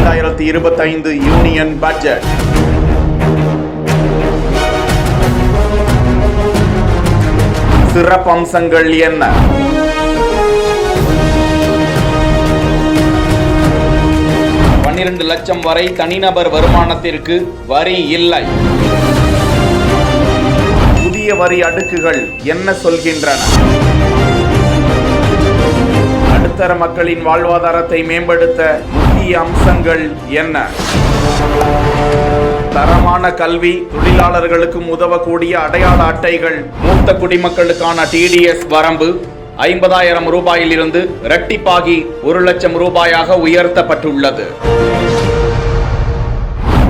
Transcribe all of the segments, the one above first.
2025 union budget. சிறப்பம்சங்கள் என்ன? லட்சம் வரை தனிநபர் வருமானத்திற்கு வரி இல்லை. புதிய வரி அடுக்குகள் என்ன சொல்கின்றன? நடுத்தர மக்களின் வாழ்வாதாரத்தை மேம்படுத்த முக்கிய அம்சங்கள் என்ன? தரமான கல்வி, தொழிலாளர்களுக்கும் உதவக்கூடிய அடையாள அட்டைகள், மூத்த குடிமக்களுக்கான TDS வரம்பு 50,000 ரூபாயிலிருந்து இரட்டிப்பாகி 1 லட்சம் ரூபாயாக உயர்த்தப்பட்டுள்ளது.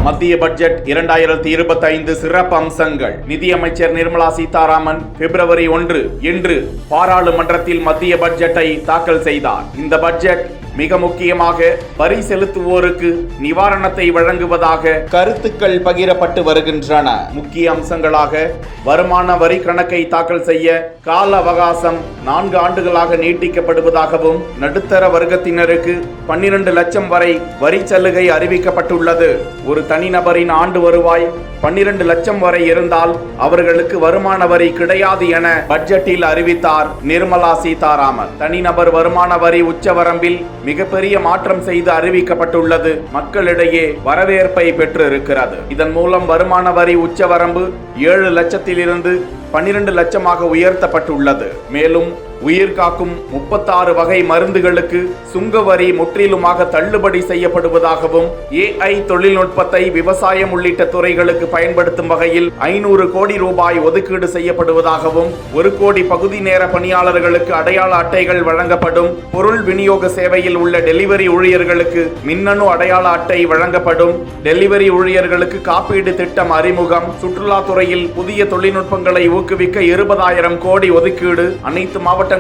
மத்திய பட்ஜெட் 2025 சிறப்பு அம்சங்கள். நிதியமைச்சர் நிர்மலா சீதாராமன் பிப்ரவரி 1 இன்று பாராளுமன்றத்தில் மத்திய பட்ஜெட்டை தாக்கல் செய்தார். இந்த பட்ஜெட் மிக முக்கியமாக வரி செலுத்துவோருக்கு நிவாரணத்தை வழங்குவதாக கருத்துக்கள் பகிரப்பட்டு வருகின்றன. முக்கிய அம்சங்களாக வருமான வரி கணக்கை தாக்கல் செய்ய கால அவகாசம் 4 ஆண்டுகளாக நீட்டிக்கப்படுவதாகவும், நடுத்தர வர்க்கத்தினருக்கு 12 லட்சம் வரை வரி சலுகை அறிவிக்கப்பட்டுள்ளது. ஒரு தனிநபரின் ஆண்டு வருவாய் 12 லட்சம் வரை இருந்தால் அவர்களுக்கு வருமான வரி கிடையாது என பட்ஜெட்டில் அறிவித்தார் நிர்மலா சீதாராமன். தனிநபர் வருமான வரி உச்சவரம்பில் மிகப்பெரிய மாற்றம் செய்து அறிவிக்கப்பட்டுள்ளது. மக்களிடையே வரவேற்பை பெற்றிருக்கிறது. இதன் மூலம் வருமான வரி உச்சவரம்பு 7 லட்சத்திலிருந்து 12 லட்சமாக உயர்த்தப்பட்டுள்ளது. மேலும் உயிர் காக்கும் 36 வகை மருந்துகளுக்கு சுங்க வரி முற்றிலுமாக தள்ளுபடி செய்யப்படுவதாகவும், AI தொழில்நுட்பத்தை விவசாயம் உள்ளிட்ட துறைகளுக்கு பயன்படுத்தும் வகையில் 500 கோடி ரூபாய் ஒதுக்கீடு செய்யப்படுவதாகவும், 1 கோடி பகுதி நேர பணியாளர்களுக்கு அடையாள அட்டைகள் வழங்கப்படும். பொருள் விநியோக சேவையில் உள்ள டெலிவரி ஊழியர்களுக்கு மின்னணு அடையாள அட்டை வழங்கப்படும். டெலிவரி ஊழியர்களுக்கு காப்பீடு திட்டம் அறிமுகம். சுற்றுலாத்துறையில் புதிய தொழில்நுட்பங்களை ஊக்குவிக்க 20,000 கோடி ஒதுக்கீடு. அனைத்து மாவட்டங்களிலும்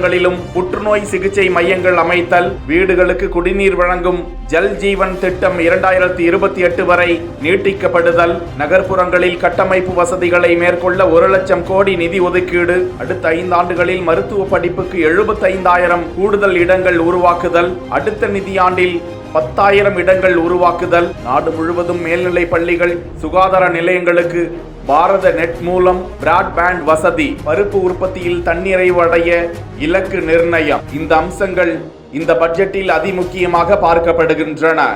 புற்றுநோய் சிகிச்சை மையங்கள் அமைத்தல். வீடுகளுக்கு குடிநீர் வழங்கும் ஜல் ஜீவன் திட்டம் 2028 வரை நீட்டிக்கப்படுதல். நகர்ப்புறங்களில் கட்டமைப்பு வசதிகளை மேற்கொள்ள 1 லட்சம் கோடி நிதி ஒதுக்கீடு. அடுத்த 5 ஆண்டுகளில் மருத்துவ படிப்புக்கு 75,000 கூடுதல் இடங்கள் உருவாக்குதல். அடுத்த நிதியாண்டில் 10,000 இடங்கள் உருவாக்குதல். நாடு முழுவதும் மேல்நிலை பள்ளிகள், சுகாதார நிலையங்களுக்கு பாரத நெட் மூலம் பிராட்பேண்ட் வசதி. பருப்பு உற்பத்தியில் தன்னிறைவு அடைய இலக்கு நிர்ணயம். இந்த அம்சங்கள் இந்த பட்ஜெட்டில் அதிமுக்கியமாக பார்க்கப்படுகின்றன.